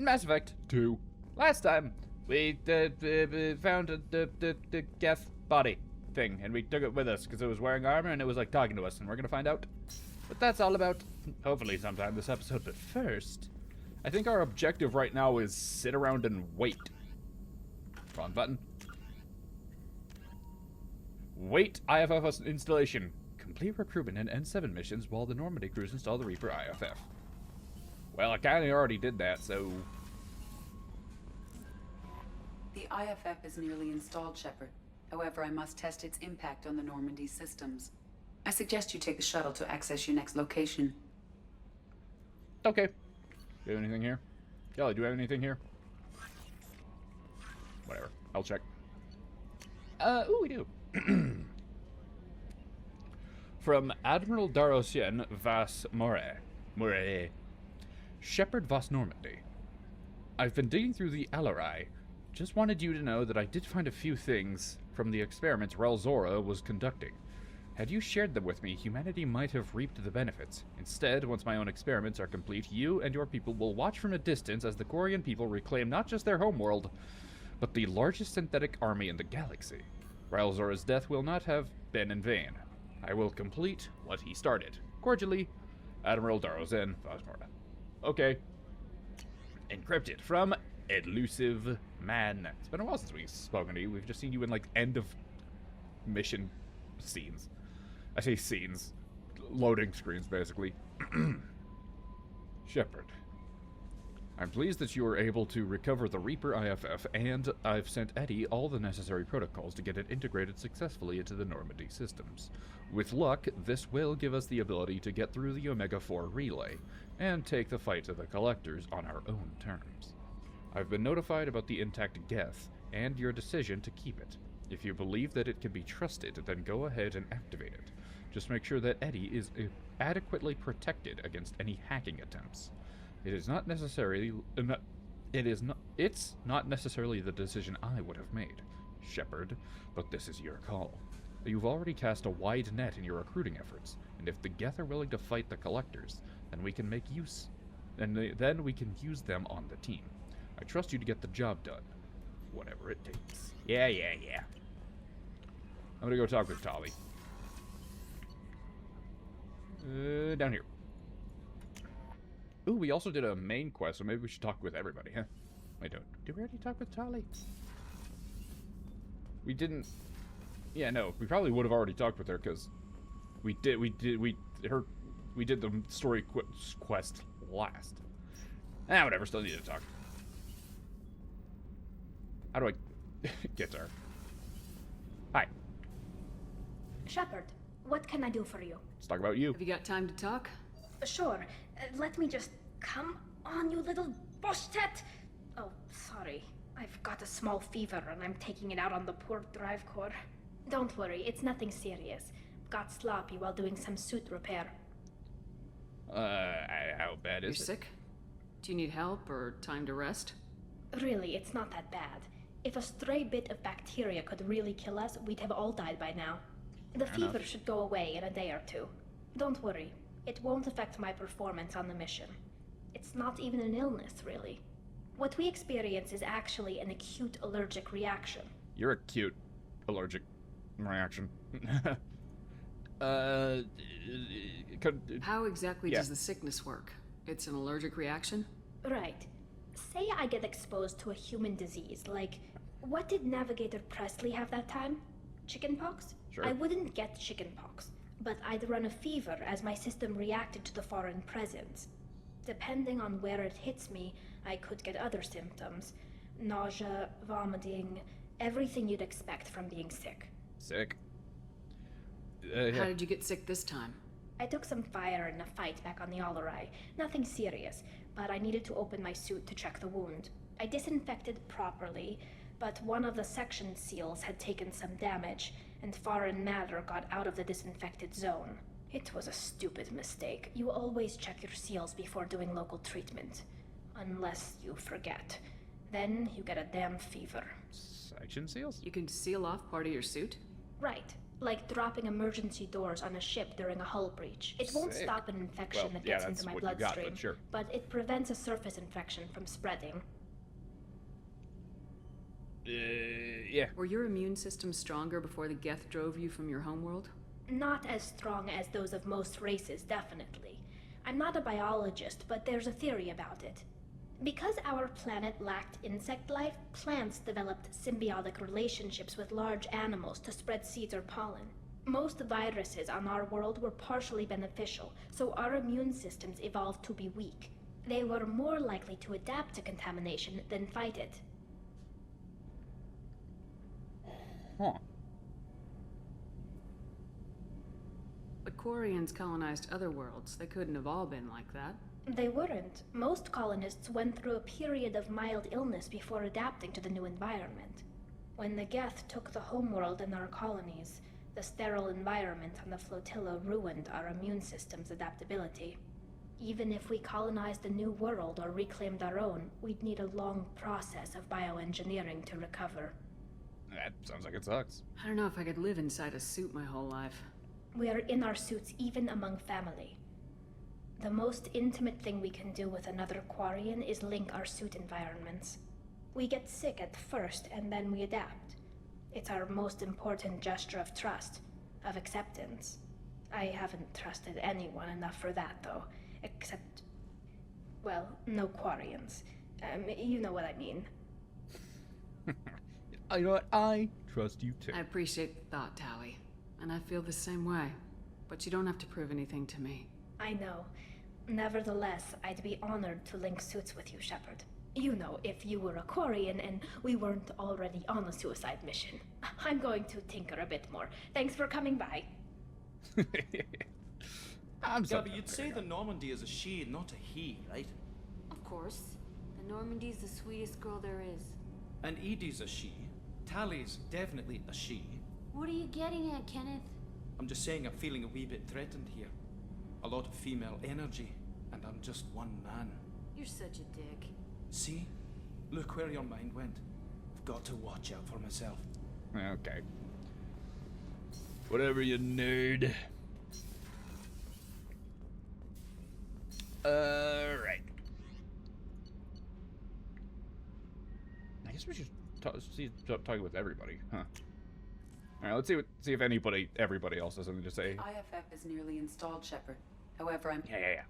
In Mass Effect 2, last time, we found the Geth body thing, and we took it with us because it was wearing armor and it was like talking to us, and we're gonna find out what that's all about, hopefully sometime this episode. But first, I think our objective right now is sit around and wait. Wrong button. Wait IFF installation. Complete recruitment and N7 missions while the Normandy crews install the Reaper IFF. Well, I kinda already did that, so... The IFF is nearly installed, Shepard. However, I must test its impact on the Normandy systems. I suggest you take the shuttle to access your next location. Okay. Do you have anything here? Kelly, do you have anything here? Whatever. I'll check. Ooh, we do. From Admiral Darosien Vas Moray. Shepard Vas Normandy. I've been digging through the Alarai. Just wanted you to know that I did find a few things from the experiments Relzora was conducting. Had you shared them with me, humanity might have reaped the benefits. Instead, once my own experiments are complete, you and your people will watch from a distance as the Quarian people reclaim not just their homeworld, but the largest synthetic army in the galaxy. Relzora's death will not have been in vain. I will complete what he started. Cordially, Admiral Darozen Vosmora. Okay. Encrypted from Elusive Man. It's been a while since we've spoken to you. We've just seen you in, like, end of mission scenes. I say scenes. Loading screens, basically. Shepard. I'm pleased that you were able to recover the Reaper IFF, and I've sent Eddie all the necessary protocols to get it integrated successfully into the Normandy systems. With luck, this will give us the ability to get through the Omega-4 relay, and take the fight to the Collectors on our own terms. I've been notified about the intact Geth, and your decision to keep it. If you believe that it can be trusted, then go ahead and activate it. Just make sure that Eddie is adequately protected against any hacking attempts. It's not necessarily the decision I would have made, Shepard, but this is your call. You've already cast a wide net in your recruiting efforts, and if the Geth are willing to fight the Collectors, then we can use them on the team. I trust you to get the job done, whatever it takes. Yeah. I'm gonna go talk with Tali. Down here. Ooh, we also did a main quest, so maybe we should talk with everybody, huh? Wait, did we already talk with Tali? We didn't... Yeah, no, we probably would have already talked with her, because we did the story quest last. Whatever, still need to talk. How do I get to her? Hi. Shepard, what can I do for you? Let's talk about you. Have you got time to talk? Sure. Let me just... Come on, you little boshtet! Oh, sorry. I've got a small fever and I'm taking it out on the poor drive core. Don't worry, it's nothing serious. Got sloppy while doing some suit repair. How bad is it? You're sick? Do you need help or time to rest? Really, it's not that bad. If a stray bit of bacteria could really kill us, we'd have all died by now. The fever should go away in a day or two. Don't worry. It won't affect my performance on the mission. It's not even an illness, really. What we experience is actually an acute allergic reaction. You're a cute allergic reaction. How exactly does the sickness work? It's an allergic reaction? Right. Say I get exposed to a human disease, like, what did Navigator Presley have that time? Chickenpox? Sure. I wouldn't get chickenpox, but I'd run a fever as my system reacted to the foreign presence. Depending on where it hits me, I could get other symptoms. Nausea, vomiting, everything you'd expect from being sick. Sick? How did you get sick this time? I took some fire in a fight back on the Alarai. Nothing serious, but I needed to open my suit to check the wound. I disinfected properly, but one of the section seals had taken some damage, and foreign matter got out of the disinfected zone. It was a stupid mistake. You always check your seals before doing local treatment. Unless you forget. Then you get a damn fever. Section seals? You can seal off part of your suit? Right. like dropping emergency doors on a ship during a hull breach. It won't Sick. stop an infection Well, that yeah, gets that's into my what you got, bloodstream, but sure. but it prevents a surface infection from spreading. Yeah. Were your immune system stronger before the Geth drove you from your homeworld? Not as strong as those of most races, definitely. I'm not a biologist, but there's a theory about it. Because our planet lacked insect life, plants developed symbiotic relationships with large animals to spread seeds or pollen. Most viruses on our world were partially beneficial, so our immune systems evolved to be weak. They were more likely to adapt to contamination than fight it. Huh. But Quarians colonized other worlds. They couldn't have all been like that. They weren't. Most colonists went through a period of mild illness before adapting to the new environment. When the Geth took the homeworld and our colonies, the sterile environment on the flotilla ruined our immune system's adaptability. Even if we colonized a new world or reclaimed our own, we'd need a long process of bioengineering to recover. That sounds like it sucks. I don't know if I could live inside a suit my whole life. We are in our suits even among family. The most intimate thing we can do with another Quarian is link our suit environments. We get sick at first, and then we adapt. It's our most important gesture of trust, of acceptance. I haven't trusted anyone enough for that, though. Except... well, no Quarians. You know what I mean. You know what? I trust you too. I appreciate the thought, Tally. And I feel the same way. But you don't have to prove anything to me. I know. Nevertheless, I'd be honored to link suits with you, Shepard. You know, if you were a Quarian and we weren't already on a suicide mission. I'm going to tinker a bit more. Thanks for coming by. I'm Yeah, sorry. but you'd say the Normandy is a she, not a he, right? Of course. The Normandy's the sweetest girl there is. And Edie's a she. Tally's definitely a she. What are you getting at, Kenneth? I'm just saying I'm feeling a wee bit threatened here. A lot of female energy, and I'm just one man. You're such a dick. See? Look where your mind went. I've got to watch out for myself. Okay. Whatever, you nerd. Alright. I guess we should talk with everybody, huh? Alright, let's see if everybody else has something to say. IFF is nearly installed, Shepard. However, I'm... Yeah.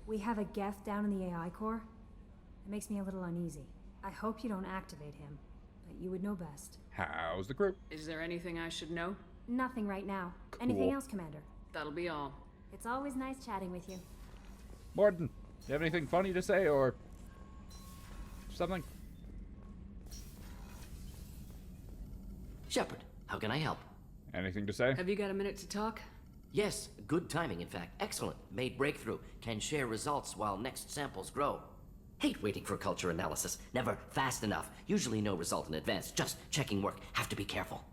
We have a Geth down in the AI core. It makes me a little uneasy. I hope you don't activate him, but you would know best. How's the crew? Is there anything I should know? Nothing right now. Anything else, Commander? That'll be all. It's always nice chatting with you. Mordin, you have anything funny to say or something? Shepard, how can I help? Anything to say? Have you got a minute to talk? Yes, good timing, in fact. Excellent. Made breakthrough. Can share results while next samples grow. Hate waiting for culture analysis. Never fast enough. Usually no result in advance. Just checking work. Have to be careful.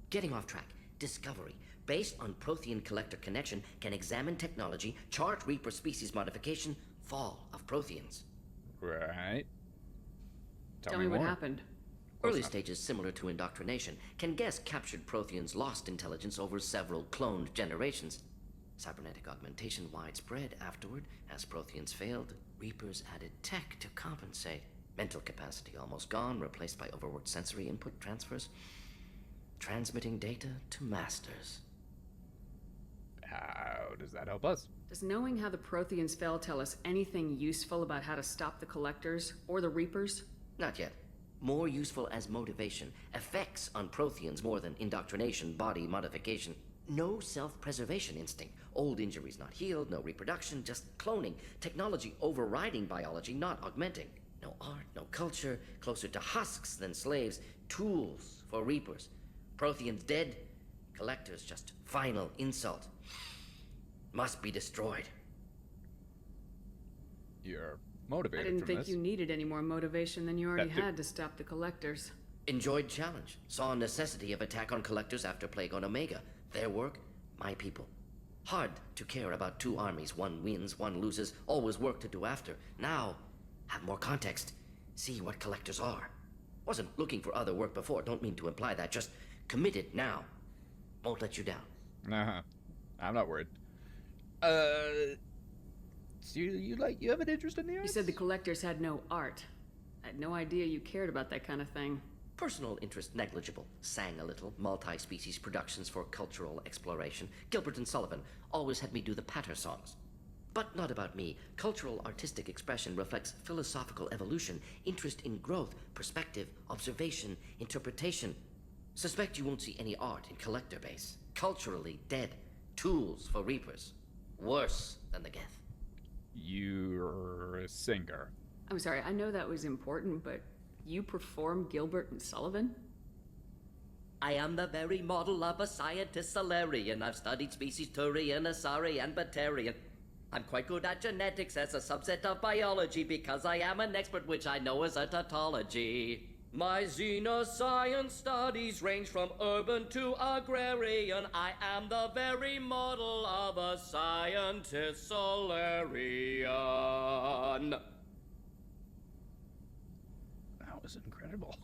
Getting off track. Discovery. Based on Prothean collector connection, can examine technology, chart Reaper species modification, fall of Protheans. Right. Tell me what more. happened. Early stages similar to indoctrination, can guess captured Protheans lost intelligence over several cloned generations. Cybernetic augmentation widespread afterward. As Protheans failed, Reapers added tech to compensate. Mental capacity almost gone, replaced by overworked sensory input transfers. Transmitting data to masters. How does that help us? Does knowing how the Protheans fell tell us anything useful about how to stop the Collectors or the Reapers? Not yet. More useful as motivation. Effects on Protheans more than indoctrination, body modification. No self-preservation instinct. Old injuries not healed, no reproduction, just cloning. Technology overriding biology, not augmenting. No art, no culture, closer to husks than slaves. Tools for Reapers. Protheans dead, Collectors just final insult. Must be destroyed. You're I motivated didn't from think this. you needed any more motivation than you already That too. had to stop the Collectors. Enjoyed challenge. Saw necessity of attack on Collectors after Plague on Omega. Their work, my people. Hard to care about two armies. One wins, one loses. Always work to do after. Now, have more context. See what Collectors are. Wasn't looking for other work before. Don't mean to imply that. Just committed now. Won't let you down. Uh-huh. I'm not worried. So you have an interest in the You arts? said the collectors had no art. I had no idea you cared about that kind of thing. Personal interest negligible. Sang a little. Multi-species productions for cultural exploration. Gilbert and Sullivan always had me do the patter songs. But not about me. Cultural artistic expression reflects philosophical evolution, interest in growth, perspective, observation, interpretation. Suspect you won't see any art in collector base. Culturally dead. Tools for reapers. Worse than the Geth. You're a singer. I'm sorry, I know that was important, but you perform Gilbert and Sullivan? I am the very model of a scientist Salarian. I've studied species Turian, Asari, and Batarian. I'm quite good at genetics as a subset of biology because I am an expert, which I know is a tautology. My xenoscience studies range from urban to agrarian. I am the very model of a scientist Salarian. That was incredible.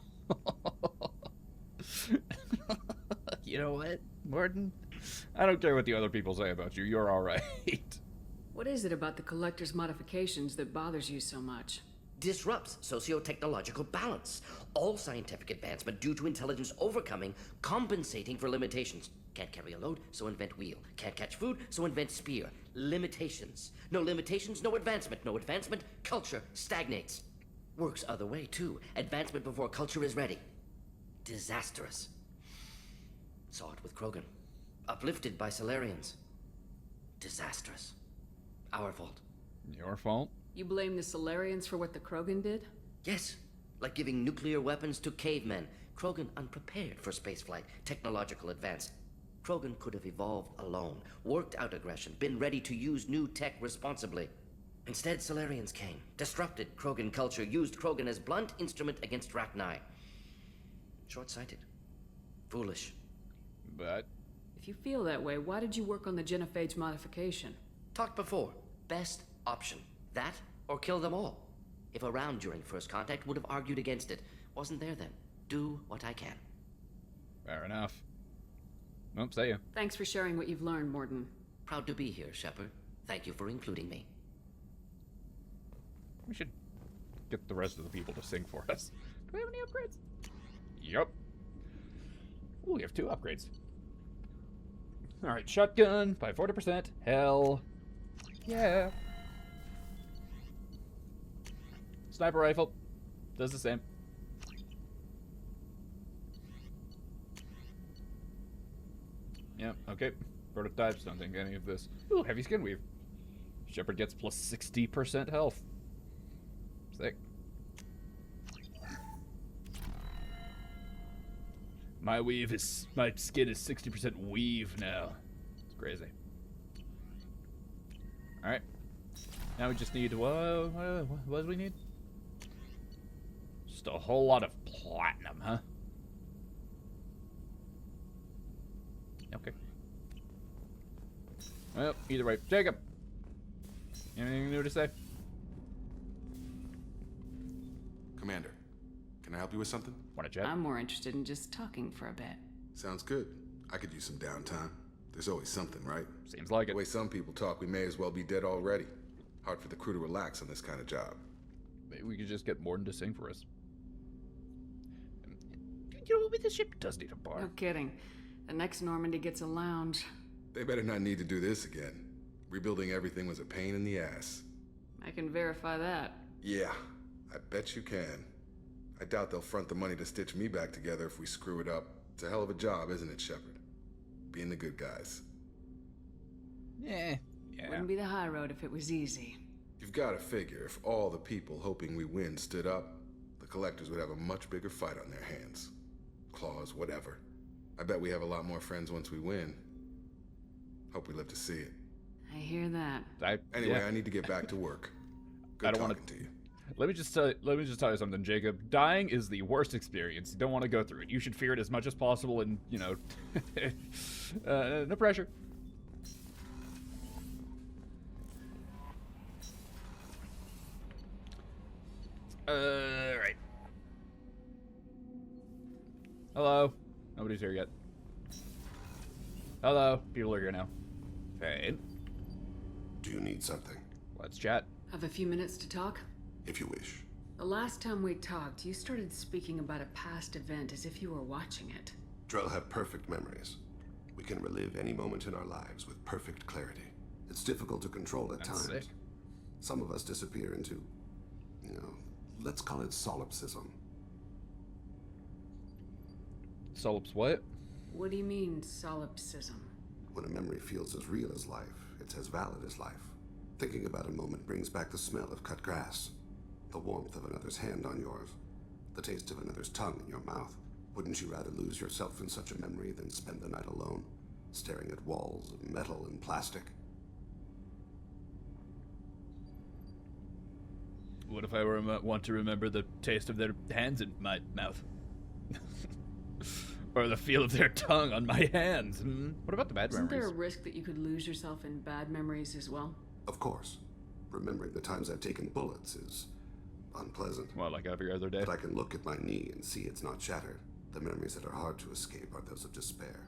You know what, Mordin? I don't care what the other people say about you. You're all right. What is it about the collector's modifications that bothers you so much? Disrupts socio-technological balance. All scientific advancement due to intelligence overcoming, compensating for limitations. Can't carry a load, so invent wheel. Can't catch food, so invent spear. Limitations. No limitations, no advancement. No advancement, culture stagnates. Works other way, too. Advancement before culture is ready. Disastrous. Saw it with Krogan. Uplifted by Salarians. Disastrous. Our fault. Your fault? You blame the Salarians for what the Krogan did? Yes, like giving nuclear weapons to cavemen. Krogan unprepared for spaceflight, technological advance. Krogan could have evolved alone, worked out aggression, been ready to use new tech responsibly. Instead, Salarians came, disrupted Krogan culture, used Krogan as blunt instrument against Rachni. Short-sighted. Foolish. But If you feel that way, why did you work on the genophage modification? Talked before. Best option. That or kill them all. If around during first contact, would have argued against it. Wasn't there then. Do what I can. fair enough. Nope, say you. Thanks for sharing what you've learned, Mordin. Proud to be here, Shepard. Thank you for including me. We should get the rest of the people to sing for us. Do we have any upgrades? Yup. Ooh, we have 2 upgrades. Alright, shotgun by 40%. Hell. Yeah. Sniper rifle. Does the same. Yeah, okay. Prototypes, don't think any of this. Ooh, heavy skin weave. Shepard gets plus 60% health. Sick. My skin is 60% weave now. It's crazy. Alright. Now we just need, what do we need? Just a whole lot of platinum, huh? Okay. Well, either way. Jacob! Anything new to say? Commander, can I help you with something? Want to chat? I'm more interested in just talking for a bit. Sounds good. I could use some downtime. There's always something, right? Seems like The it. way some people talk, we may as well be dead already. Hard for the crew to relax on this kind of job. Maybe we could just get Mordin to sing for us. You know, maybe the ship does need a bar. No kidding. The next Normandy gets a lounge. They better not need to do this again. Rebuilding everything was a pain in the ass. I can verify that. Yeah, I bet you can. I doubt they'll front the money to stitch me back together if we screw it up. It's a hell of a job, isn't it, Shepard? Being the good guys. Yeah. Wouldn't be the high road if it was easy. You've got to figure, if all the people hoping we win stood up, the collectors would have a much bigger fight on their hands. Claws, whatever. I bet we have a lot more friends once we win. Hope we live to see it. I hear that. Anyway, I need to get back to work. Good I don't talking to you. Let me just tell you something, Jacob. Dying is the worst experience. You don't want to go through it. You should fear it as much as possible, and you know, no pressure. Right. Hello. Nobody's here yet. Hello. People are here now. Hey. Do you need something? Let's chat. Have a few minutes to talk? If you wish. The last time we talked, you started speaking about a past event as if you were watching it. Drell have perfect memories. We can relive any moment in our lives with perfect clarity. It's difficult to control at That's times. sick. Some of us disappear into, let's call it solipsism. Solip's what? What do you mean, solipsism? When a memory feels as real as life, it's as valid as life. Thinking about a moment brings back the smell of cut grass, the warmth of another's hand on yours, the taste of another's tongue in your mouth. Wouldn't you rather lose yourself in such a memory than spend the night alone, staring at walls of metal and plastic? What if I want to remember the taste of their hands in my mouth? Or the feel of their tongue on my hands? What about the bad Isn't memories? there a risk that you could lose yourself in bad memories as well? Of course. Remembering the times I've taken bullets is unpleasant. Well, like every other day. But I can look at my knee and see it's not shattered. The memories that are hard to escape are those of despair.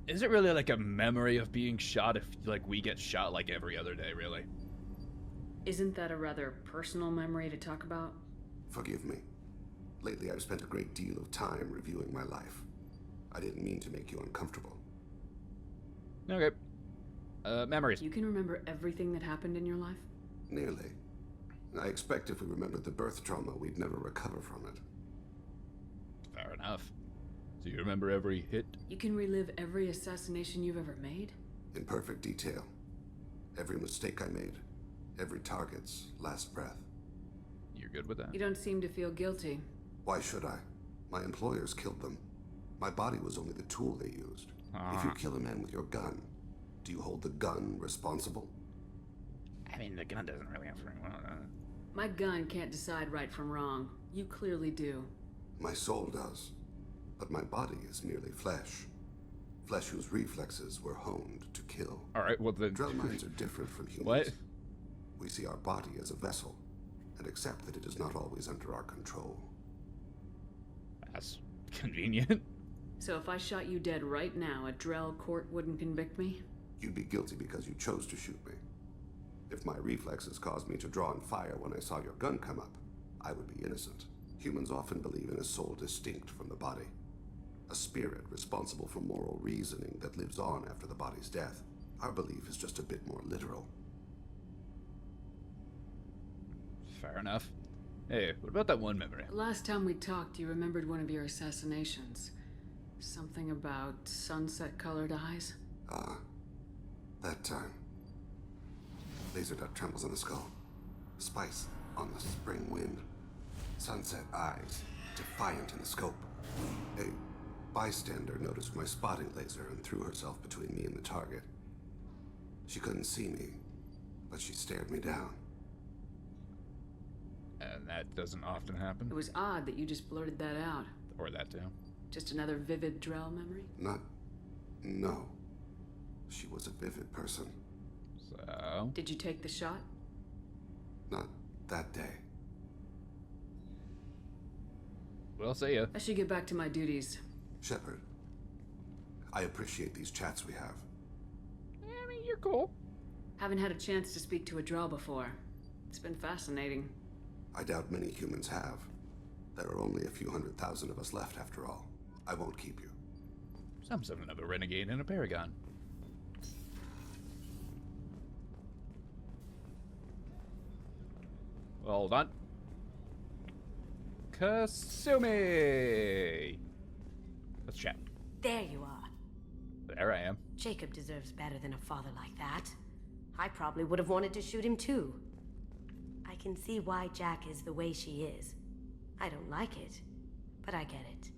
Is it really like a memory of being shot if, like, we get shot like every other day, really? Isn't that a rather personal memory to talk about? Forgive me. Lately, I've spent a great deal of time reviewing my life. I didn't mean to make you uncomfortable. Okay. Memories. You can remember everything that happened in your life? Nearly. I expect if we remembered the birth trauma, we'd never recover from it. Fair enough. Do you remember every hit? You can relive every assassination you've ever made? In perfect detail. Every mistake I made. Every target's last breath. You're good with that? You don't seem to feel guilty. Why should I? My employers killed them. My body was only the tool they used. If you kill a man with your gun, do you hold the gun responsible? I mean, the gun doesn't really answer anyone. My gun can't decide right from wrong. You clearly do. My soul does. But my body is merely flesh. Flesh whose reflexes were honed to kill. Alright, well then... Drell minds are different from humans. What? We see our body as a vessel, and accept that it is not always under our control. That's convenient. So if I shot you dead right now, a Drell court wouldn't convict me? You'd be guilty because you chose to shoot me. If my reflexes caused me to draw and fire when I saw your gun come up, I would be innocent. Humans often believe in a soul distinct from the body. A spirit responsible for moral reasoning that lives on after the body's death. Our belief is just a bit more literal. Fair enough. Hey, what about that one memory? The last time we talked, you remembered one of your assassinations. Something about sunset-colored eyes? Ah, that time. Laser dot trembles on the skull. Spice on the spring wind. Sunset eyes, defiant in the scope. A bystander noticed my spotting laser and threw herself between me and the target. She couldn't see me, but she stared me down. And that doesn't often happen. It was odd that you just blurted that out. Or that too. Just another vivid Drell memory? No. She was a vivid person. So... Did you take the shot? Not that day. Well, see ya. I should get back to my duties. Shepard, I appreciate these chats we have. I mean, you're cool. Haven't had a chance to speak to a Drell before. It's been fascinating. I doubt many humans have. There are only a few 100,000 of us left after all. I won't keep you. Some sort of a renegade and a paragon. Hold on. Kasumi! Let's chat. There you are. There I am. Jacob deserves better than a father like that. I probably would have wanted to shoot him too. I can see why Jack is the way she is. I don't like it, but I get it.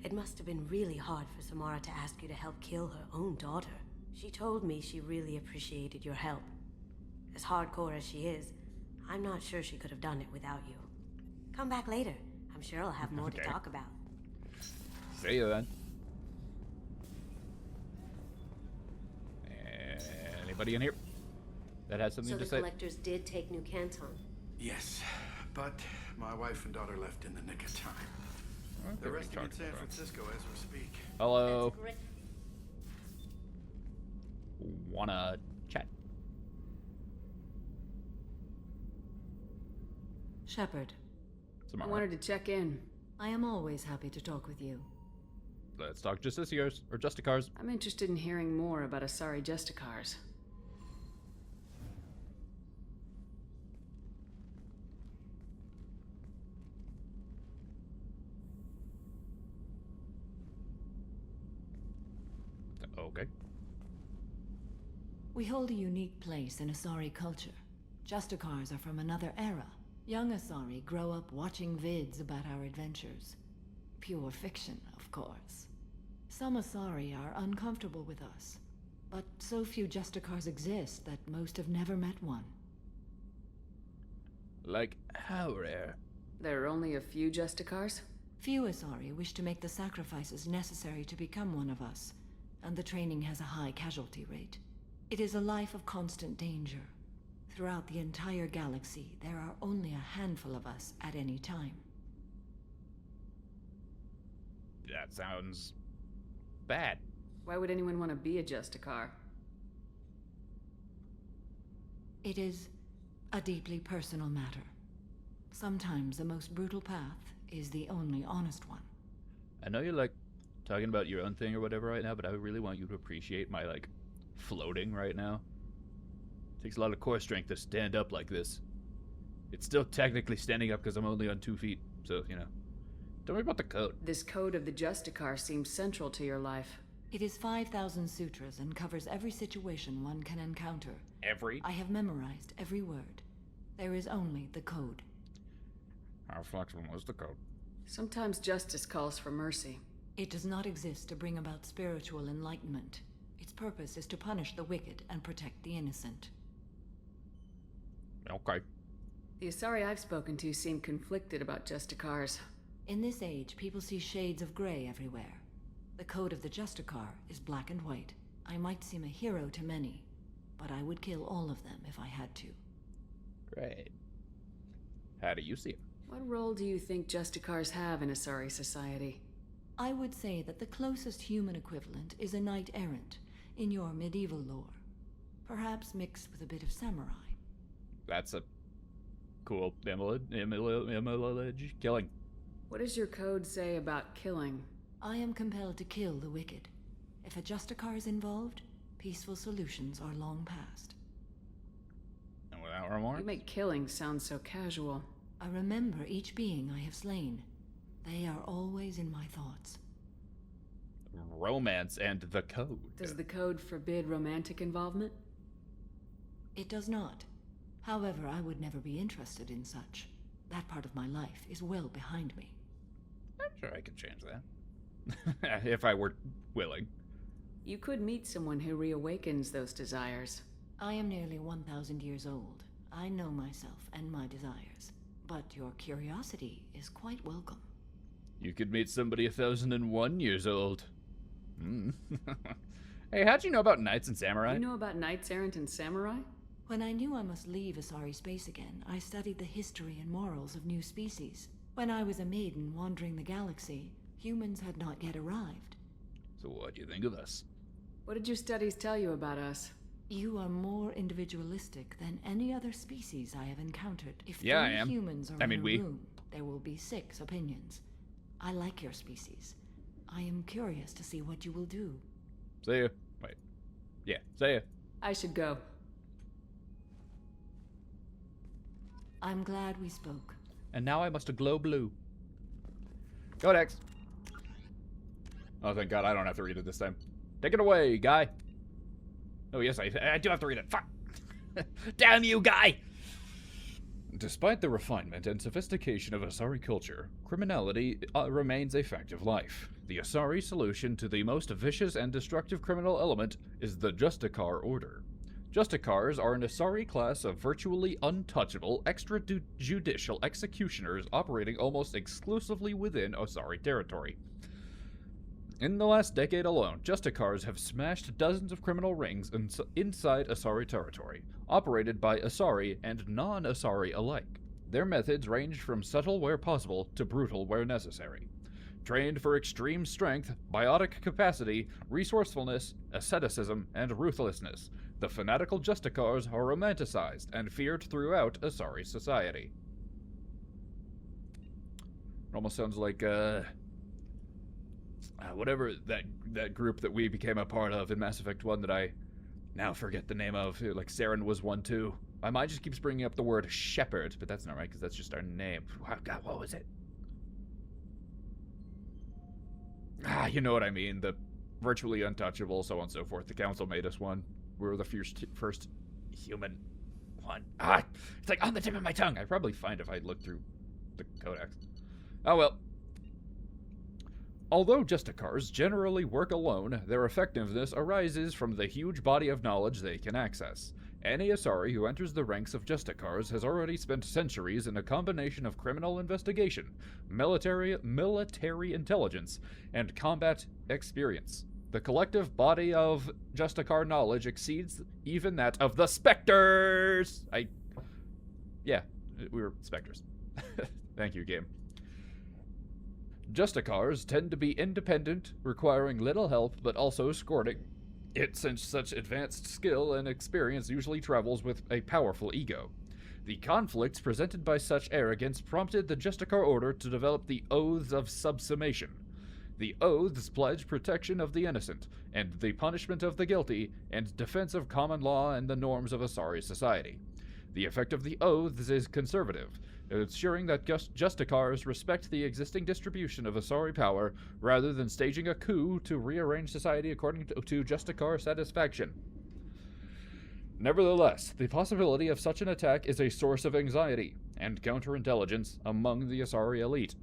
It must have been really hard for Samara to ask you to help kill her own daughter. She told me she really appreciated your help. As hardcore as she is, I'm not sure she could have done it without you. Come back later. I'm sure I'll have more to talk about. See you then. Anybody in here that has something So to the say? collectors did take New Canton. Yes, but my wife and daughter left in the nick of time. They're resting in San Francisco as we speak. Hello. That's great. Wanna chat? Shepard, I wanted to check in. I am always happy to talk with you. Let's talk Justicars, or Justicars. I'm interested in hearing more about Asari Justicars. Okay. We hold a unique place in Asari culture. Justicars are from another era. Young Asari grow up watching vids about our adventures. Pure fiction, of course. Some Asari are uncomfortable with us, but so few Justicars exist that most have never met one. Like, how rare? There are only a few Justicars? Few Asari wish to make the sacrifices necessary to become one of us, and the training has a high casualty rate. It is a life of constant danger. Throughout the entire galaxy, there are only a handful of us at any time. That sounds bad. Why would anyone want to be a Justicar? It is a deeply personal matter. Sometimes the most brutal path is the only honest one. I know you're like talking about your own thing or whatever right now, but I really want you to appreciate my like floating right now. It takes a lot of core strength to stand up like this. It's still technically standing up because I'm only on 2 feet, so you know. Don't worry about the code. This code of the Justicar seems central to your life. It is 5,000 sutras and covers every situation one can encounter. Every? I have memorized every word. There is only the code. How flexible was the code? Sometimes justice calls for mercy. It does not exist to bring about spiritual enlightenment. Its purpose is to punish the wicked and protect the innocent. Okay. The Asari I've spoken to seem conflicted about Justicars. In this age, people see shades of gray everywhere. The code of the Justicar is black and white. I might seem a hero to many, but I would kill all of them if I had to. Right. How do you see it? What role do you think Justicars have in Asari society? I would say that the closest human equivalent is a knight-errant in your medieval lore. Perhaps mixed with a bit of samurai. That's a cool image killing. What does your code say about killing? I am compelled to kill the wicked. If a Justicar is involved, peaceful solutions are long past. And without remorse? You make killing sound so casual. I remember each being I have slain. They are always in my thoughts. Romance and the code. Does the code forbid romantic involvement? It does not. However, I would never be interested in such. That part of my life is well behind me. I'm sure I could change that. If I were willing. You could meet someone who reawakens those desires. I am nearly 1,000 years old. I know myself and my desires. But your curiosity is quite welcome. You could meet somebody 1,001 years old. Hey, how'd you know about knights and samurai? You know about knights errant and samurai? When I knew I must leave Asari space again, I studied the history and morals of new species. When I was a maiden wandering the galaxy, humans had not yet arrived. So what do you think of us? What did your studies tell you about us? You are more individualistic than any other species I have encountered. If Yeah, I 3 am. humans are I mean, in a we. room, there will be 6 opinions. I like your species. I am curious to see what you will do. See ya. Wait. Yeah, see ya. I should go. I'm glad we spoke. And now I must glow blue. Go next. Oh, thank God, I don't have to read it this time. Take it away, guy. Oh, yes, I do have to read it. Fuck. Damn you, guy! Despite the refinement and sophistication of Asari culture, criminality remains a fact of life. The Asari solution to the most vicious and destructive criminal element is the Justicar Order. Justicars are an Asari class of virtually untouchable, extrajudicial executioners operating almost exclusively within Asari territory. In the last decade alone, Justicars have smashed dozens of criminal rings inside Asari territory, operated by Asari and non-Asari alike. Their methods range from subtle where possible to brutal where necessary. trained for extreme strength, biotic capacity, resourcefulness, asceticism, and ruthlessness. The fanatical Justicars are romanticized and feared throughout Asari society. It almost sounds like, whatever that group that we became a part of in Mass Effect 1 that I now forget the name of. Like, Saren was one, too. My mind just keeps bringing up the word Shepherd, but that's not right, because that's just our name. Oh, God, what was it? You know what I mean. The virtually untouchable, so on and so forth. The Council made us one. We were the first human one. It's like on the tip of my tongue. I'd probably find if I looked through the codex. Oh, well. Although Justicars generally work alone, their effectiveness arises from the huge body of knowledge they can access. Any Asari who enters the ranks of Justicars has already spent centuries in a combination of criminal investigation, military intelligence, and combat experience. The collective body of Justicar knowledge exceeds even that of the Spectres! Yeah, we were Spectres. Thank you, game. Justicars tend to be independent, requiring little help, but also scorning it, since such advanced skill and experience usually travels with a powerful ego. The conflicts presented by such arrogance prompted the Justicar Order to develop the Oaths of Subsummation. The Oaths pledge protection of the innocent, and the punishment of the guilty, and defense of common law and the norms of Asari society. The effect of the Oaths is conservative, ensuring that Justicars respect the existing distribution of Asari power rather than staging a coup to rearrange society according to Justicar satisfaction. Nevertheless, the possibility of such an attack is a source of anxiety and counterintelligence among the Asari elite.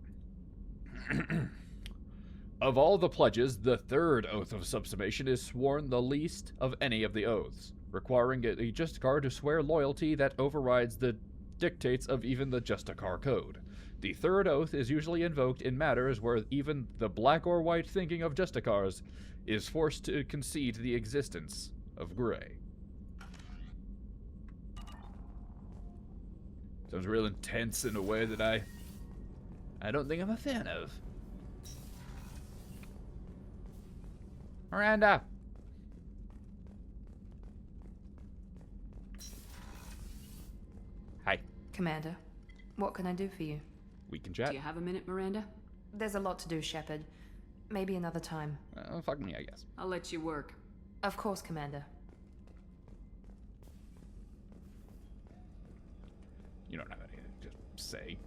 Of all the pledges, the third Oath of Subsummation is sworn the least of any of the oaths, requiring a Justicar to swear loyalty that overrides the dictates of even the Justicar Code. The third oath is usually invoked in matters where even the black or white thinking of Justicars is forced to concede the existence of gray. Sounds real intense in a way that I don't think I'm a fan of. Miranda! Hi. Commander, what can I do for you? We can chat. Do you have a minute, Miranda? There's a lot to do, Shepard. Maybe another time. Fuck me, I guess. I'll let you work. Of course, Commander. You don't have anything to say.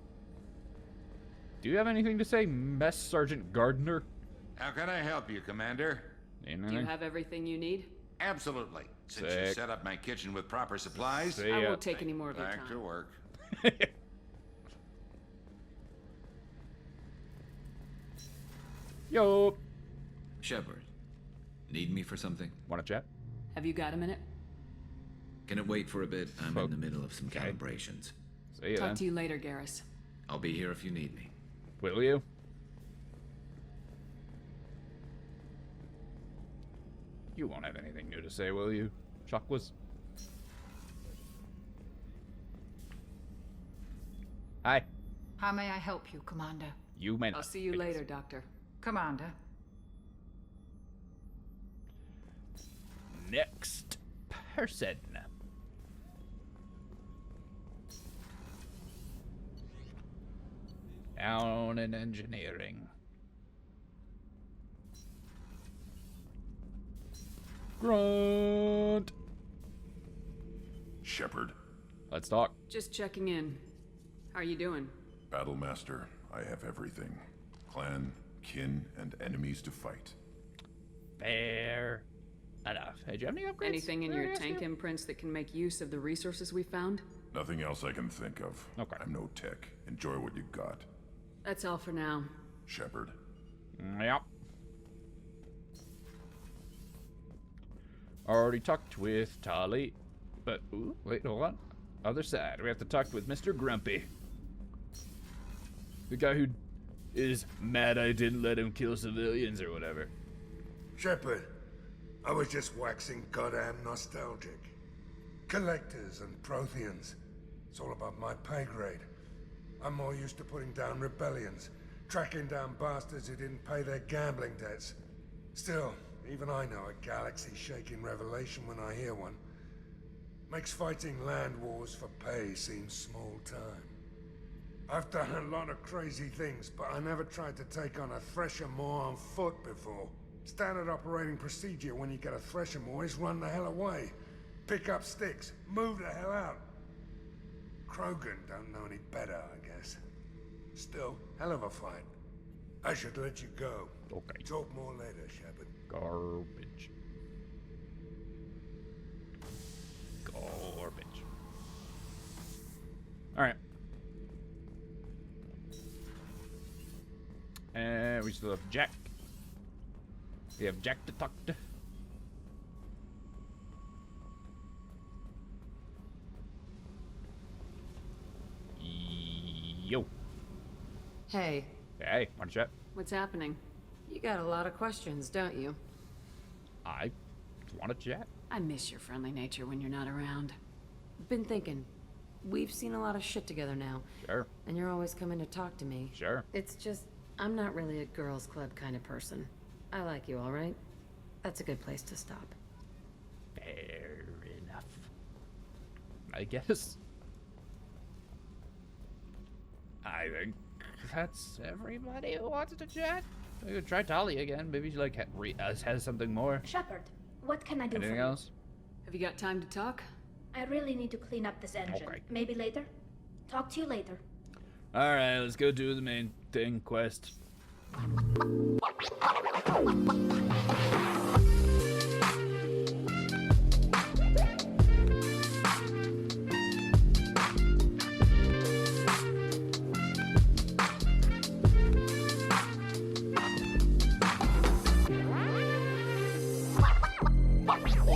Do you have anything to say, Mess Sergeant Gardner? How can I help you, Commander? Do you have everything you need? Absolutely. Since you set up my kitchen with proper supplies, I won't take any more of your time. Back to work. Yo. Shepard, need me for something? Want to chat? Have you got a minute? Can it wait for a bit? I'm in the middle of some calibrations. See you Talk then. to you later, Garrus. I'll be here if you need me. Will you? You won't have anything new to say, will you, Chakwas? Hi. How may I help you, Commander? You may not. I'll see you later, Doctor. Commander. Next person. Down in engineering. Grunt. Shepard. Let's talk. Just checking in. How are you doing? Battlemaster, I have everything. Clan, kin, and enemies to fight. Fair enough. Hey, do you have any upgrades? Anything in your tank imprints that can make use of the resources we found? Nothing else I can think of. Okay. I'm no tech. Enjoy what you got. That's all for now. Shepard. Yep. Already talked with Tali, but ooh, wait, hold on. Other side, we have to talk with Mr. Grumpy. The guy who is mad I didn't let him kill civilians or whatever. Shepard, I was just waxing goddamn nostalgic. Collectors and Protheans. It's all above my pay grade. I'm more used to putting down rebellions, tracking down bastards who didn't pay their gambling debts. Still, even I know a galaxy-shaking revelation when I hear one. Makes fighting land wars for pay seem small time. I've done a lot of crazy things, but I never tried to take on a Thresher Maw on foot before. Standard operating procedure when you get a Thresher Maw is run the hell away. Pick up sticks, move the hell out. Krogan don't know any better, I guess. Still, hell of a fight. I should let you go. Okay. Talk more later, Shepard. Garbage. Garbage. Alright. And we still have Jack. We have Jack to talk to. Yo. Hey. Hey, wanna chat? What's happening? You got a lot of questions, don't you? I wanna chat. I miss your friendly nature when you're not around. Been thinking. We've seen a lot of shit together now. Sure. And you're always coming to talk to me. Sure. It's just, I'm not really a girls' club kind of person. I like you, all right? That's a good place to stop. Fair enough. I guess. I think that's everybody who wants to chat. We could try Talia again. Maybe she like has something more. Shepard, what can I do Anything for else? Have you got time to talk? you? I really need to clean up this engine. Okay. Maybe later? Talk to you later. All right, let's go do the main thing quest.